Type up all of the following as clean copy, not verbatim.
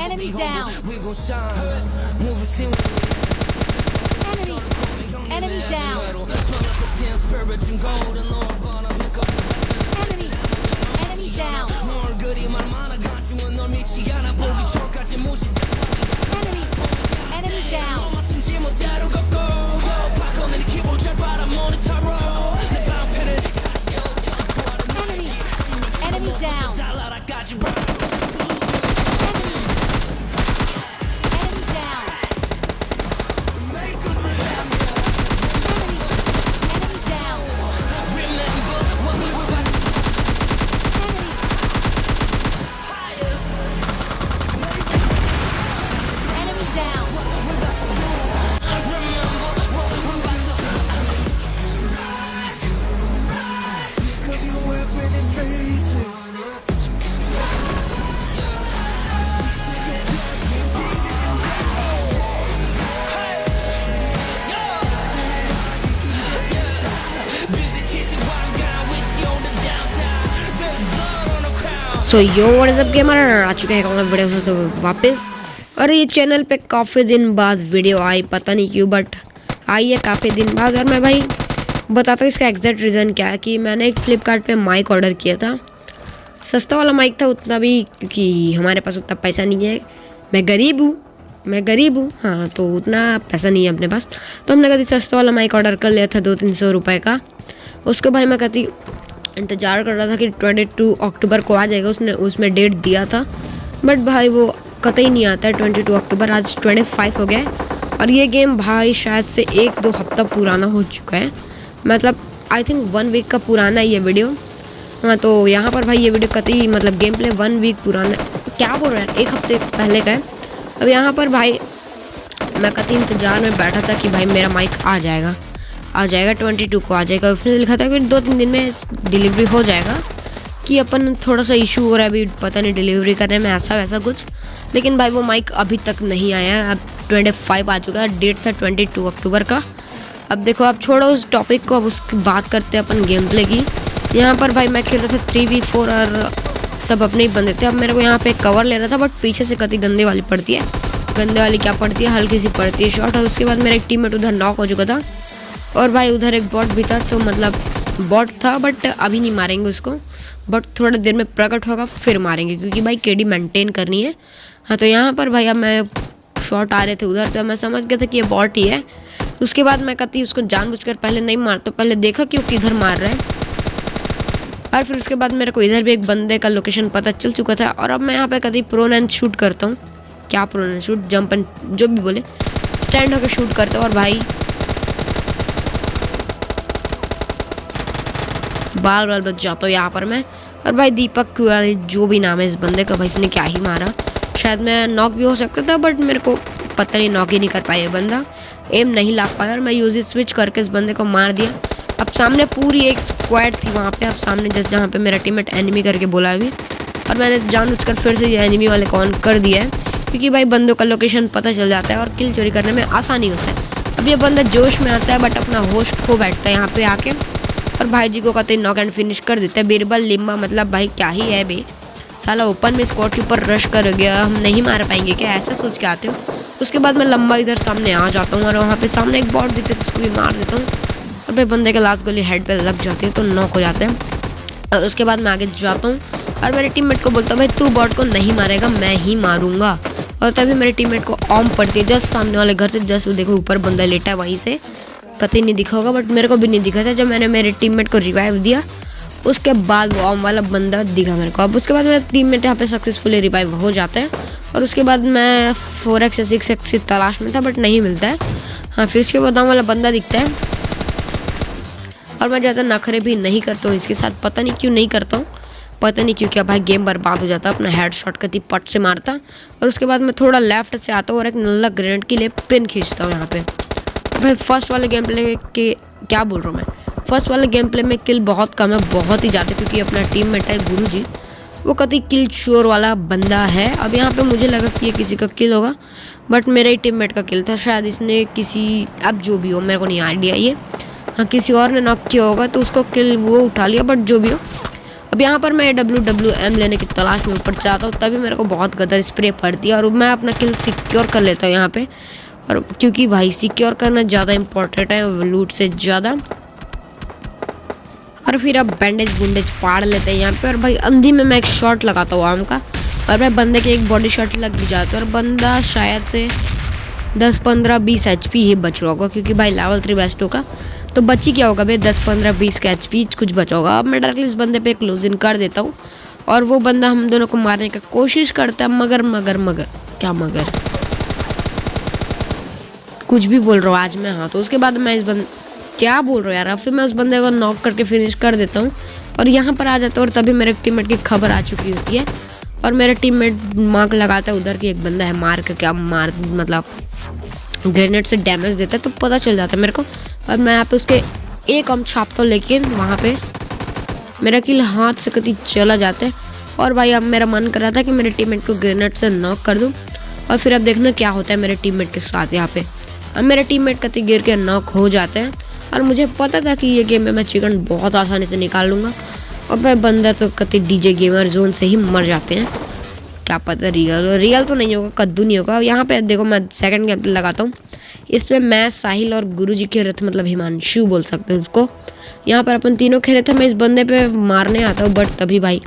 Enemy down. Enemy down. Enemy down. Enemy down. Enemy down. So yo what is up gamer, आ चुके हैं video से तो वापस। और ये चैनल पे काफ़ी दिन बाद वीडियो आई, पता नहीं क्यों बट आई है काफ़ी दिन बाद। और मैं भाई बताता हूँ इसका एग्जैक्ट रीज़न क्या है कि मैंने एक फ्लिपकार्ट पे माइक ऑर्डर किया था। सस्ता वाला माइक था उतना भी, क्योंकि हमारे पास उतना पैसा नहीं है, मैं गरीब हूँ हाँ, तो उतना पैसा नहीं है अपने पास। तो हमने कभी सस्ता वाला माइक ऑर्डर कर लिया था 200-300 रुपये का। उसको भाई मैं कहती इंतज़ार कर रहा था कि 22 अक्टूबर को आ जाएगा, उसने उसमें डेट दिया था बट भाई वो कतई नहीं आता है 22 अक्टूबर। आज 25 हो गया है और ये गेम भाई शायद से 1-2 हफ्ता पुराना हो चुका है, मतलब आई थिंक 1 वीक का पुराना है ये वीडियो। हाँ तो यहाँ पर भाई ये वीडियो कतई मतलब गेम प्ले 1 वीक पुराना, क्या बोल रहे हैं, 1 हफ्ते पहले का है। अब यहाँ पर भाई मैं कतई इंतज़ार में बैठा था कि भाई मेरा माइक आ जाएगा 22 को आ जाएगा। फिर लिखा था कि 2-3 दिन में डिलीवरी हो जाएगा, कि अपन थोड़ा सा इशू हो रहा है अभी, पता नहीं डिलीवरी करने में ऐसा वैसा कुछ। लेकिन भाई वो माइक अभी तक नहीं आया। अब 25 आ चुका है, डेट था 22 अक्टूबर का। अब देखो आप छोड़ो उस टॉपिक को, अब उसकी बात करते हैं अपन गेम प्ले की। यहाँ पर भाई मैं खेल रहा था 3v4 और सब अपने ही बंदे थे। अब मेरे को यहाँ पे कवर ले रहा था बट पीछे से कतई गंदे वाली पड़ती है, गंदे वाली क्या पड़ती है, हल्की सी पड़ती है शॉट। और उसके बाद मेरा एक टीममेट उधर नॉक हो चुका था और भाई उधर एक बॉट भी था, तो मतलब बॉट था बट अभी नहीं मारेंगे उसको, बट थोड़ी देर में प्रकट होगा फिर मारेंगे, क्योंकि भाई केडी मेंटेन करनी है। हाँ तो यहाँ पर भाई अब मैं शॉट आ रहे थे उधर से, मैं समझ गया था कि ये बॉट ही है। तो उसके बाद मैं कहती उसको जानबूझकर पहले नहीं मारता, पहले देखा कि वो किधर मार रहा है। और फिर उसके बाद मेरे को इधर भी एक बंदे का लोकेशन पता चल चुका था। और अब मैं यहाँ पे कभी प्रोन एंड शूट करता हूँ, क्या prone and shoot, jump and जो भी बोले, स्टैंड होकर शूट करता हूँ। और भाई बाल बच जाता हूँ यहाँ पर मैं। और भाई दीपक वाले जो भी नाम है इस बंदे का, भाई इसने क्या ही मारा, शायद मैं नॉक भी हो सकता था बट मेरे को पता नहीं, नॉक ही नहीं कर पाया ये बंदा, एम नहीं ला पाया। और मैं यूज स्विच करके इस बंदे को मार दिया। अब सामने पूरी एक स्क्वाड थी वहाँ पे, अब सामने जस्ट जहाँ पे मेरा टीममेट एनिमी करके बोला अभी, और मैंने जानबूझकर फिर से ये एनिमी वाले को ऑन कर दिया है, क्योंकि भाई बंदों का लोकेशन पता चल जाता है और किल चोरी करने में आसानी होता है। अब ये बंदा जोश में आता है बट अपना होश खो बैठता है यहाँ पे आके, और भाई जी को कहते हैं नॉक एंड फिनिश कर देता है। बीरबल लिम्बा मतलब भाई क्या ही है बे, साला ओपन में स्क्वाड के ऊपर रश कर गया, हम नहीं मार पाएंगे क्या, ऐसा सोच के आते हो। उसके बाद मैं लंबा इधर सामने आ जाता हूँ और वहाँ पे सामने एक बॉट दिखते जिसको भी मार देता हूँ। और भाई बंदे के लास्ट गोली हेड पे लग जाती है तो नॉक हो जाते हैं। और उसके बाद मैं आगे जाता हूँ और मेरे टीममेट को बोलता हूँ भाई तू बॉट को नहीं मारेगा, मैं ही मारूंगा। और तभी मेरे टीममेट को ऑम पड़ती है जस्ट सामने वाले घर से, जस्ट देखो ऊपर बंदा लेटा है, वहीं से कतई नहीं दिखा होगा बट मेरे को भी नहीं दिखा था। जब मैंने मेरे टीममेट को रिवाइव दिया उसके बाद वो ऑम वाला बंदा दिखा मेरे को। अब उसके बाद मेरा टीममेट यहाँ पे सक्सेसफुली रिवाइव हो जाता है। और उसके बाद मैं 4x या 6x की तलाश में था बट नहीं मिलता है। हाँ फिर उसके बाद वाला बंदा दिखता है और मैं ज़्यादा नखरे भी नहीं करता हूँ इसके साथ, पता नहीं क्यों नहीं करता हूँ, पता नहीं क्यों, क्या भाई गेम बर्बाद हो जाता, अपना हेड शॉट कति पट से मारता। और उसके बाद मैं थोड़ा लेफ्ट से आता हूँ और एक नल्ला ग्रेनेड के लिए पिन खींचता हूँ यहाँ पे। भाई फर्स्ट वाले गेम प्ले के क्या बोल रहा हूँ मैं, फर्स्ट वाले गेम प्ले में किल बहुत कम है, बहुत ही ज़्यादा, क्योंकि अपना टीममेट है गुरुजी, वो कभी किल चोर वाला बंदा है। अब यहाँ पे मुझे लगा कि ये किसी का किल होगा बट मेरे ही टीममेट का किल था, शायद इसने किसी, अब जो भी हो मेरे को नहीं आइडिया ये, हाँ किसी और ने नॉक किया होगा तो उसको किल वो उठा लिया, बट जो भी हो। अब अब यहाँ पर मैं WWM लेने की तलाश में ऊपर जाता हूँ, तभी मेरे को बहुत गदर स्प्रे पड़ती है और मैं अपना किल सिक्योर कर लेता हूँ यहाँ पे। और क्योंकि भाई सिक्योर करना ज़्यादा इम्पोर्टेंट है लूट से ज़्यादा। और फिर अब बैंडेज बुंडेज पाड़ लेते हैं यहाँ पे। और भाई अंधी में मैं एक शॉट लगाता हूँ आम का, और भाई बंदे के एक बॉडी शॉट लग भी जाता है और बंदा शायद से 10-15-20 HP ही बच रहा होगा, क्योंकि भाई लेवल 3 बेस्ट होगा तो बच ही क्या होगा भाई, 10-15-20 का HP कुछ बचा होगा। अब मैं डायरेक्टली इस बंदे पे क्लोज इन कर देता हूँ और वो बंदा हम दोनों को मारने की कोशिश करता है, मगर क्या मगर कुछ भी बोल रहा हूँ आज मैं। हाँ, तो उसके बाद मैं क्या बोल रहा हूँ यार, अब फिर मैं उस बंदे को नॉक करके फिनिश कर देता हूँ और यहाँ पर आ जाता हूँ। और तभी मेरे टीममेट की खबर आ चुकी होती है और मेरे टीममेट मार्क लगाता है उधर की एक बंदा है, मार के क्या मार मतलब ग्रेनेड से डैमेज देता है, तो पता चल जाता है मेरे को। और मैं यहाँ पे उसके एक हम छापता हूँ, लेकिन वहाँ पे मेरा किल हाथ से कभी चला जाता है। और भाई अब मेरा मन कर रहा था कि मेरे टीममेट को ग्रेनेड से नॉक कर दूँ, और फिर अब देखना क्या होता है मेरे टीममेट के साथ। यहाँ पे अब मेरे टीममेट कभी गिर के नॉक हो जाते हैं और मुझे पता था कि ये गेम में मैं चिकन बहुत आसानी से निकाल लूँगा। और भाई बंदा तो कभी DJ गेमर जोन से ही मर जाते हैं, क्या पता रियल तो नहीं होगा, कद्दू नहीं होगा। यहाँ पे देखो मैं सेकंड गेम पे लगाता हूँ, इस पर मैं साहिल और गुरुजी खेल रहे थे, मतलब हिमांशु बोल सकते हैं उसको। यहाँ पर अपन तीनों खेल रहे थे, मैं इस बंदे पे मारने आता हूँ, बट तभी भाई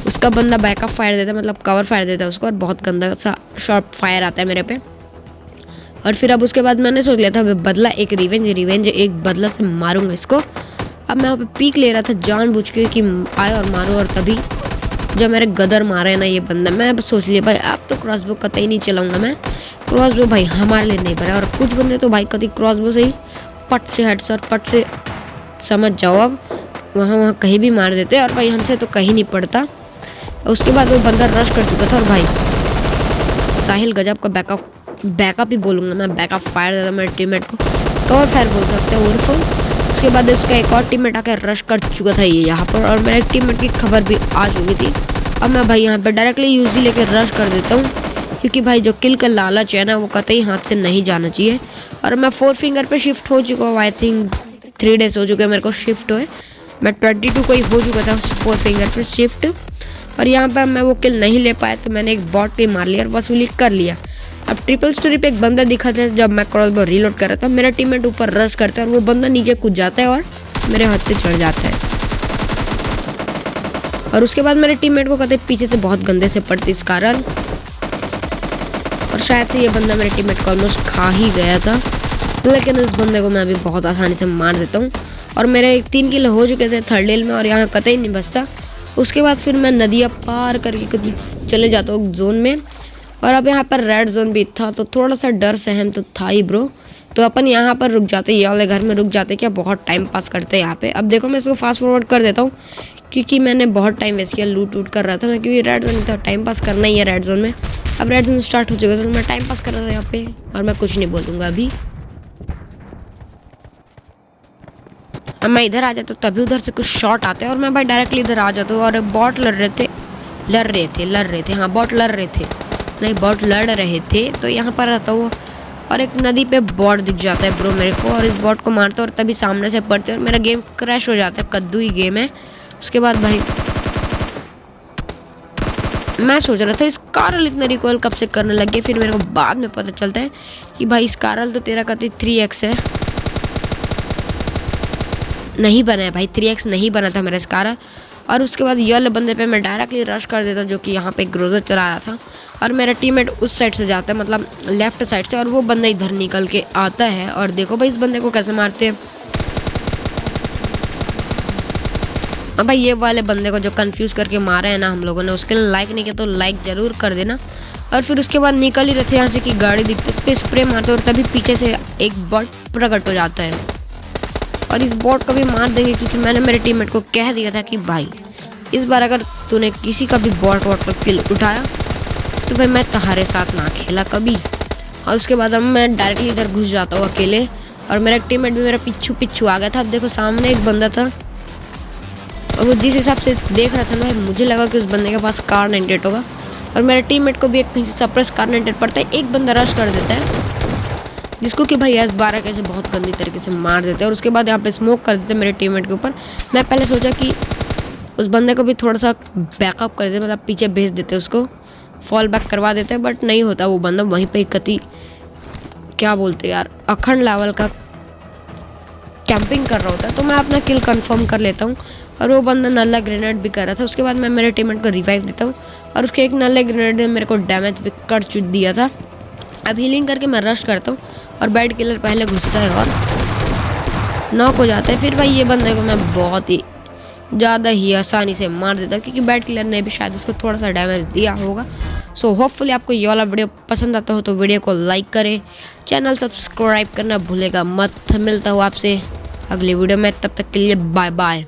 उसका बंदा बैकअप फायर देता है, मतलब कवर फायर देता है उसको, और बहुत गंदा सा शॉर्ट फायर आता है मेरे पे। और फिर अब उसके बाद मैंने सोच लिया था बदला, एक रिवेंज एक बदला से मारूंगा इसको। अब मैं वहाँ पे पीक ले रहा था जानबूझ के कि आए और मारूं, और तभी जब मेरे गदर मारे ना ये बंदा, मैं सोच लिया भाई अब तो क्रॉसबो कतई नहीं चलाऊंगा मैं, क्रॉसबो भाई हमारे लिए नहीं बना। और कुछ बंदे तो भाई कभी क्रॉसबो से ही पट से हेड सर पट से समझ जाओ, अब वहाँ कहीं भी मार देते हैं और भाई हमसे तो कहीं नहीं पड़ता। उसके बाद वो बंदा रश कर चुका था और भाई साहिल गजब का बैकअप ही बोलूँगा मैं, बैकअप फायर देता मेरे टीममेट को, कवर फायर बोल सकते हैं उर्फ। उसके बाद उसका एक और टीममेट आकर रश कर चुका था ये यहाँ पर, और मेरे टीममेट की खबर भी आ चुकी थी। अब मैं भाई यहाँ पर डायरेक्टली यूजी लेकर रश कर देता हूँ, क्योंकि भाई जो किल का लालच है ना वो कतई हाथ से नहीं जाना चाहिए। और मैं 4 फिंगर पे शिफ्ट हो चुका हूँ, आई थिंक 3 डेज हो चुके हैं मेरे को शिफ्ट हुए, मैं 22 को ही हो चुका था 4 फिंगर पे शिफ्ट। और यहाँ पर मैं वो किल नहीं ले पाया, तो मैंने एक बॉट पे मार लिया और वसूली कर लिया। अब ट्रिपल स्टोरी पे एक बंदा दिखा था, जब मैं क्रॉसबो रीलोड कर रहा था, मेरा टीममेट ऊपर रश करता है और वो बंदा नीचे कूद जाता है और मेरे हाथ पे चढ़ जाता है। और उसके बाद मेरे टीममेट को कहते पीछे से बहुत गंदे से पड़ती इस कारण, और शायद से ये बंदा मेरे टीममेट को ऑलमोस्ट खा ही गया था, लेकिन इस बंदे को मैं अभी बहुत आसानी से मार देता हूँ। और मेरे 3 किल हो चुके थे थर्ड लेवल में, और यहाँ कतई नहीं बचता। उसके बाद फिर मैं नदियाँ पार करके कभी चले जाता हूँ जोन में, और अब यहाँ पर रेड जोन भी था, तो थोड़ा सा डर सहम तो था ही ब्रो। तो अपन यहाँ पर रुक जाते, ये वाले घर में रुक जाते, क्या बहुत टाइम पास करते हैं यहाँ पे। अब देखो मैं इसको फास्ट फॉरवर्ड कर देता हूँ, क्योंकि मैंने बहुत टाइम वेस्ट किया, लूट कर रहा था मैं, क्योंकि रेड जोन था, टाइम पास करना ही है रेड जोन में। अब रेड जोन स्टार्ट हो चुका था, तो मैं टाइम पास कर रहा था यहाँ पे, और मैं कुछ नहीं बोलूँगा अभी। अब मैं इधर आ जाता हूँ, तभी उधर से कुछ शॉट आते हैं और मैं भाई डायरेक्टली इधर आ जाता हूँ। और बॉट लड़ रहे थे, हाँ बॉट लड़ रहे थे, तो यहाँ पर आता हूँ और एक नदी पे बॉट दिख जाता है ब्रो मेरे को, और इस बॉट को मारता हूँ और तभी सामने से पड़ते हैं और मेरा गेम क्रैश हो जाता है, कद्दू ही गेम है। उसके बाद भाई मैं सोच रहा था इस कारल इतना रिकॉल कब से करने लग गया, फिर मेरे को बाद में पता चलता है कि भाई इस कारल तो तेरा कहते 3x है, नहीं बना है भाई, 3x नहीं बना था मेरा इस कारल। और उसके बाद ये वाले बंदे पे मैं डायरेक्टली रश कर देता, जो कि यहाँ पे ग्रोजर चला रहा था, और मेरा टीममेट उस साइड से जाता है, मतलब लेफ्ट साइड से, और वो बंदा इधर निकल के आता है। और देखो भाई इस बंदे को कैसे मारते हैं। अब भाई ये वाले बंदे को जो कंफ्यूज करके मारा है ना हम लोगों ने, उसके लिए लाइक नहीं किया तो लाइक ज़रूर कर देना। और फिर उसके बाद निकल ही रहे थे यहाँ से कि गाड़ी दिखती, उस पर स्प्रे मारते, और तभी पीछे से एक बॉट प्रकट हो जाता है, और इस बॉट को भी मार देंगे, क्योंकि मैंने मेरे टीममेट को कह दिया था कि भाई इस बार अगर तूने किसी का भी बॉट का किल उठाया तो भाई मैं तुम्हारे साथ ना खेला कभी। और उसके बाद अब मैं डायरेक्टली इधर घुस जाता हूँ अकेले, और मेरा टीममेट भी मेरा पीछू आ गया था। अब देखो सामने एक बंदा था, और वो जिस हिसाब से देख रहा था ना, मुझे लगा कि उस बंदे के पास कार 98 होगा, और मेरे टीममेट को भी एक कहीं से सप्रेस कार 98 पड़ता है। एक बंदा रश कर देता है, जिसको कि भाई S12 कैसे बहुत गंदी तरीके से मार देते हैं, और उसके बाद यहाँ पे स्मोक कर देते हैं मेरे टीममेट के ऊपर। मैं पहले सोचा कि उस बंदे को भी थोड़ा सा बैकअप कर देते, मतलब पीछे भेज देते, उसको फॉल बैक करवा देते, बट नहीं होता, वो बंदा वहीं पे कति क्या बोलते यार अखंड लेवल का कैंपिंग कर रहा होता है। तो मैं अपना किल कंफर्म कर लेता हूँ और वो बंदा नल्ला ग्रेनेड भी कर रहा था। उसके बाद मैं मेरे टीममेट को रिवाइव देता हूँ और उसके एक नल्ले ग्रेनेड ने मेरे को डैमेज भी कर दिया था। अब हीलिंग करके मैं रश करता हूँ और बैड किलर पहले घुसता है और नॉक हो जाता है। फिर भाई ये बंदे को मैं बहुत ही ज़्यादा ही आसानी से मार देता हूँ क्योंकि बैड किलर ने भी शायद उसको थोड़ा सा डैमेज दिया होगा। सो होपफुली आपको ये वाला वीडियो पसंद आता हो तो वीडियो को लाइक करें, चैनल सब्सक्राइब करना भूलेगा मत। मिलता हूँ आपसे अगली वीडियो में, तब तक के लिए बाय बाय।